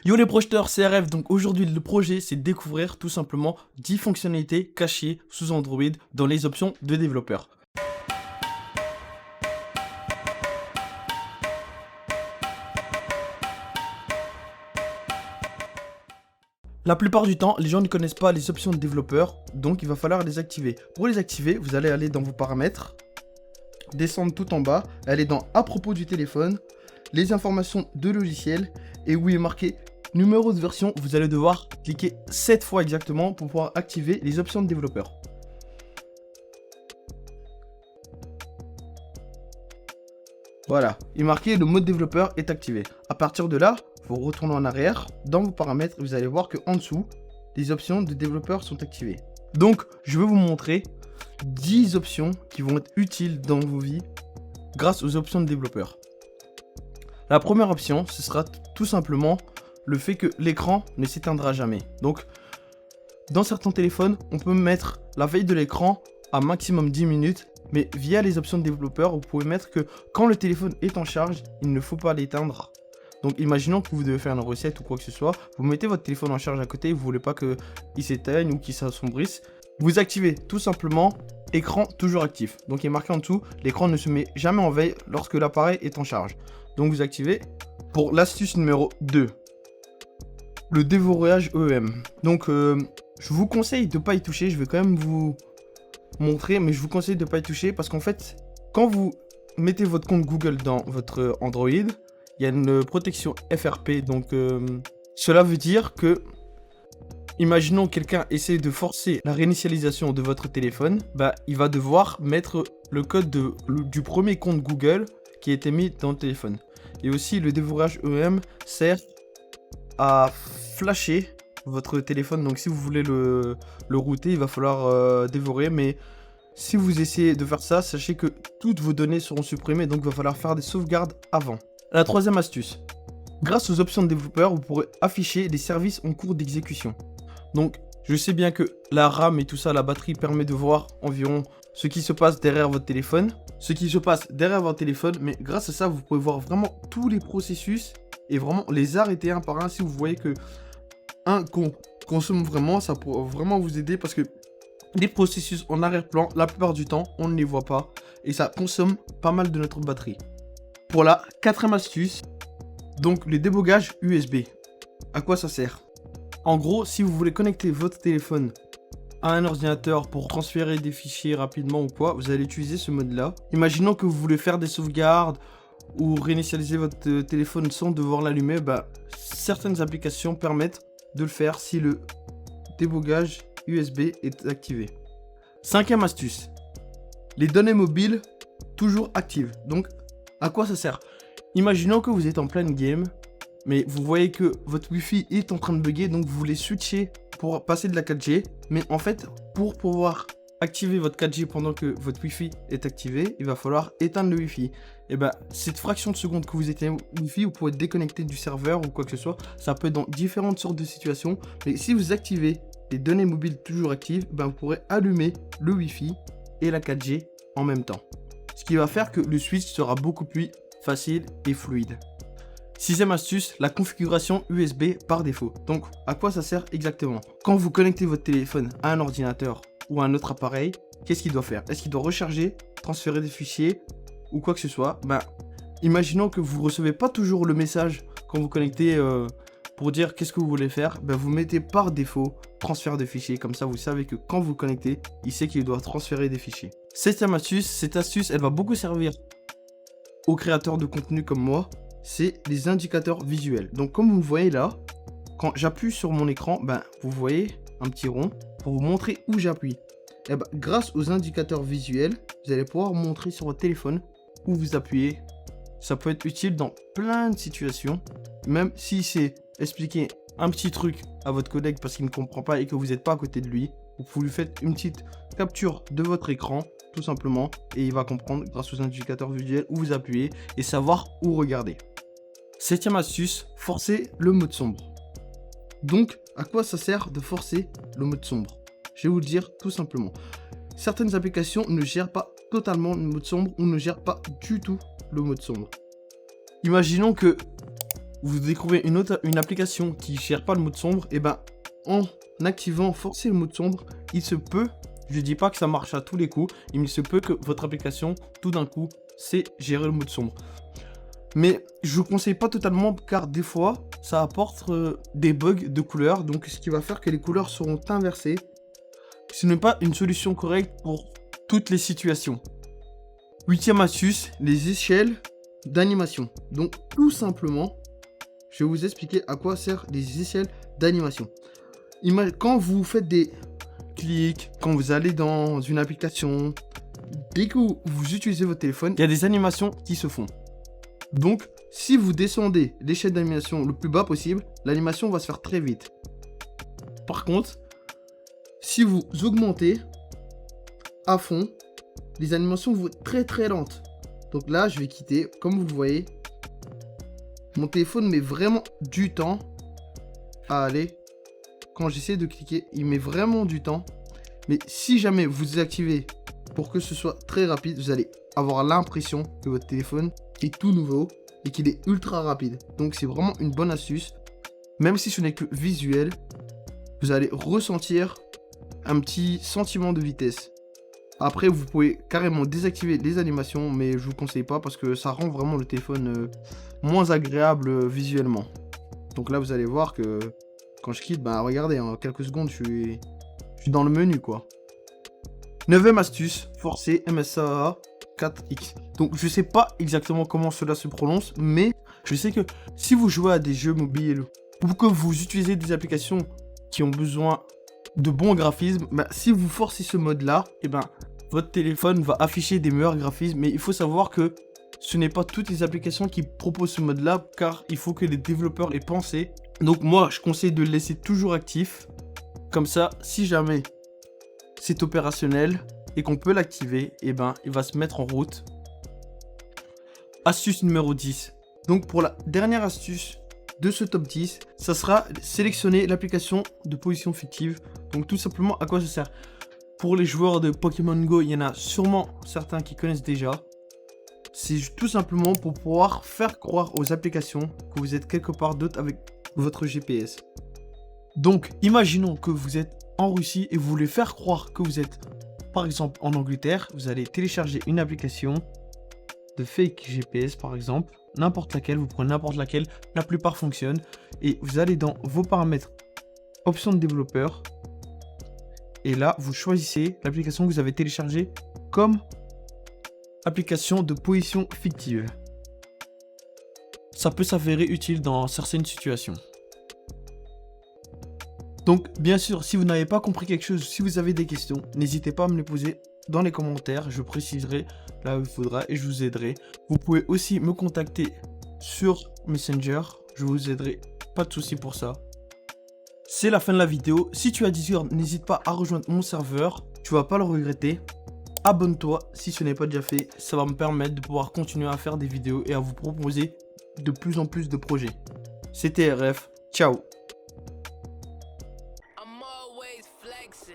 Yo les projeteurs, c'est RF, donc aujourd'hui le projet c'est de découvrir tout simplement 10 fonctionnalités cachées sous Android dans les options de développeurs. La plupart du temps, les gens ne connaissent pas les options de développeur, donc il va falloir les activer. Pour les activer, vous allez aller dans vos paramètres, descendre tout en bas, aller dans à propos du téléphone, les informations de logiciel, et où il est marqué numéro de version, vous allez devoir cliquer 7 fois exactement pour pouvoir activer les options de développeur. Voilà, il est marqué le mode développeur est activé. À partir de là, vous retournez en arrière, dans vos paramètres, vous allez voir qu'en dessous, les options de développeur sont activées. Donc, je vais vous montrer 10 options qui vont être utiles dans vos vies grâce aux options de développeur. La première option, ce sera tout simplement le fait que l'écran ne s'éteindra jamais. Donc, dans certains téléphones, on peut mettre la veille de l'écran à maximum 10 minutes, mais via les options de développeur, vous pouvez mettre que quand le téléphone est en charge, il ne faut pas l'éteindre. Donc, imaginons que vous devez faire une recette ou quoi que ce soit, vous mettez votre téléphone en charge à côté, vous ne voulez pas qu'il s'éteigne ou qu'il s'assombrisse. Vous activez tout simplement écran toujours actif. Donc, il est marqué en dessous, l'écran ne se met jamais en veille lorsque l'appareil est en charge. Donc, vous activez. Pour l'astuce numéro 2, le déverrouillage EM. Donc, je vous conseille de ne pas y toucher. Je vais quand même vous montrer, mais je vous conseille de ne pas y toucher parce qu'en fait, quand vous mettez votre compte Google dans votre Android, il y a une protection FRP. Donc, cela veut dire que, imaginons quelqu'un essaie de forcer la réinitialisation de votre téléphone, il va devoir mettre le code du premier compte Google qui a été mis dans le téléphone. Et aussi, le déverrouillage EM sert à flasher votre téléphone. Donc, si vous voulez le router, il va falloir dévorer. Mais si vous essayez de faire ça, sachez que toutes vos données seront supprimées. Donc, il va falloir faire des sauvegardes avant. La troisième astuce. Grâce aux options de développeur, vous pourrez afficher des services en cours d'exécution. Donc, je sais bien que la RAM et tout ça, la batterie permet de voir environ ce qui se passe derrière votre téléphone. Mais grâce à ça, vous pouvez voir vraiment tous les processus et vraiment les arrêter un par un. Si vous voyez que un consomme vraiment, ça pourra vraiment vous aider parce que les processus en arrière-plan, la plupart du temps, on ne les voit pas et ça consomme pas mal de notre batterie. Pour la quatrième astuce, donc le débogage USB. À quoi ça sert? En gros, si vous voulez connecter votre téléphone à un ordinateur pour transférer des fichiers rapidement ou quoi, vous allez utiliser ce mode-là. Imaginons que vous voulez faire des sauvegardes ou réinitialiser votre téléphone sans devoir l'allumer, certaines applications permettent de le faire si le débogage USB est activé. Cinquième astuce, les données mobiles toujours actives. Donc, à quoi ça sert? Imaginons que vous êtes en pleine game, mais vous voyez que votre Wi-Fi est en train de bugger, donc vous voulez switcher pour passer de la 4G. Mais en fait, pour pouvoir activer votre 4G pendant que votre Wi-Fi est activé, il va falloir éteindre le Wi-Fi. Et cette fraction de seconde que vous éteignez le Wi-Fi, vous pouvez déconnecter du serveur ou quoi que ce soit. Ça peut être dans différentes sortes de situations. Mais si vous activez les données mobiles toujours actives, vous pourrez allumer le Wi-Fi et la 4G en même temps. Ce qui va faire que le switch sera beaucoup plus facile et fluide. Sixième astuce, la configuration USB par défaut. Donc, à quoi ça sert exactement? Quand vous connectez votre téléphone à un ordinateur ou à un autre appareil, qu'est-ce qu'il doit faire? Est-ce qu'il doit recharger, transférer des fichiers ou quoi que ce soit? Imaginons que vous ne recevez pas toujours le message quand vous connectez pour dire qu'est-ce que vous voulez faire. Vous mettez par défaut transfert de fichiers. Comme ça, vous savez que quand vous connectez, il sait qu'il doit transférer des fichiers. Septième astuce, cette astuce, elle va beaucoup servir aux créateurs de contenu comme moi. C'est les indicateurs visuels. Donc comme vous le voyez là, quand j'appuie sur mon écran, vous voyez un petit rond pour vous montrer où j'appuie. Et grâce aux indicateurs visuels, vous allez pouvoir montrer sur votre téléphone où vous appuyez. Ça peut être utile dans plein de situations. Même si c'est expliquer un petit truc à votre collègue parce qu'il ne comprend pas et que vous n'êtes pas à côté de lui, vous lui faites une petite capture de votre écran tout simplement et il va comprendre grâce aux indicateurs visuels où vous appuyez et savoir où regarder. Septième astuce, forcer le mode sombre. Donc, à quoi ça sert de forcer le mode sombre? Je vais vous le dire tout simplement. Certaines applications ne gèrent pas totalement le mode sombre ou ne gèrent pas du tout le mode sombre. Imaginons que vous découvrez une application qui gère pas le mode sombre, et ben en activant forcer le mode sombre, il se peut, je dis pas que ça marche à tous les coups, il se peut que votre application tout d'un coup sait gérer le mode sombre. Mais je vous conseille pas totalement car des fois ça apporte des bugs de couleurs, donc ce qui va faire que les couleurs seront inversées. Ce n'est pas une solution correcte pour toutes les situations. 8e astuce, les échelles d'animation. Donc tout simplement, je vais vous expliquer à quoi servent les échelles d'animation. Quand vous faites des clics, quand vous allez dans une application, dès que vous utilisez votre téléphone, il y a des animations qui se font. Donc, si vous descendez l'échelle d'animation le plus bas possible, l'animation va se faire très vite. Par contre, si vous augmentez à fond, les animations vont être très très lentes. Donc là, je vais quitter. Comme vous le voyez, mon téléphone met vraiment du temps à aller. Quand j'essaie de cliquer, il met vraiment du temps. Mais si jamais vous désactivez pour que ce soit très rapide, vous allez avoir l'impression que votre téléphone est tout nouveau et qu'il est ultra rapide. Donc c'est vraiment une bonne astuce. Même si ce n'est que visuel, vous allez ressentir un petit sentiment de vitesse. Après, vous pouvez carrément désactiver les animations, mais je vous conseille pas parce que ça rend vraiment le téléphone moins agréable visuellement. Donc là, vous allez voir que quand je quitte, bah regardez, en quelques secondes, je suis dans le menu, quoi. 9e astuce, forcer MSAA 4X. Donc je sais pas exactement comment cela se prononce, mais je sais que si vous jouez à des jeux mobiles ou que vous utilisez des applications qui ont besoin de bons graphismes, bah, si vous forcez ce mode-là, et ben votre téléphone va afficher des meilleurs graphismes. Mais il faut savoir que ce n'est pas toutes les applications qui proposent ce mode-là, car il faut que les développeurs aient pensé. Donc moi, je conseille de le laisser toujours actif. Comme ça, si jamais c'est opérationnel et qu'on peut l'activer, et ben il va se mettre en route. Astuce numéro 10. Donc pour la dernière astuce de ce top 10, ça sera sélectionner l'application de position fictive. Donc tout simplement, à quoi ça sert? Pour les joueurs de Pokémon Go, il y en a sûrement certains qui connaissent déjà. C'est tout simplement pour pouvoir faire croire aux applications que vous êtes quelque part d'autre avec votre GPS. Donc, imaginons que vous êtes en Russie et vous voulez faire croire que vous êtes, par exemple, en Angleterre. Vous allez télécharger une application de fake GPS, par exemple, n'importe laquelle. Vous prenez n'importe laquelle, la plupart fonctionnent. Et vous allez dans vos paramètres, options de développeur. Et là, vous choisissez l'application que vous avez téléchargée comme application de position fictive. Ça peut s'avérer utile dans certaines situations. Donc, bien sûr, si vous n'avez pas compris quelque chose, si vous avez des questions, n'hésitez pas à me les poser dans les commentaires. Je préciserai là où il faudra et je vous aiderai. Vous pouvez aussi me contacter sur Messenger. Je vous aiderai, pas de souci pour ça. C'est la fin de la vidéo. Si tu as Discord, n'hésite pas à rejoindre mon serveur. Tu vas pas le regretter. Abonne-toi si ce n'est pas déjà fait. Ça va me permettre de pouvoir continuer à faire des vidéos et à vous proposer de plus en plus de projets. C'était RF. Ciao. I'm always flexing.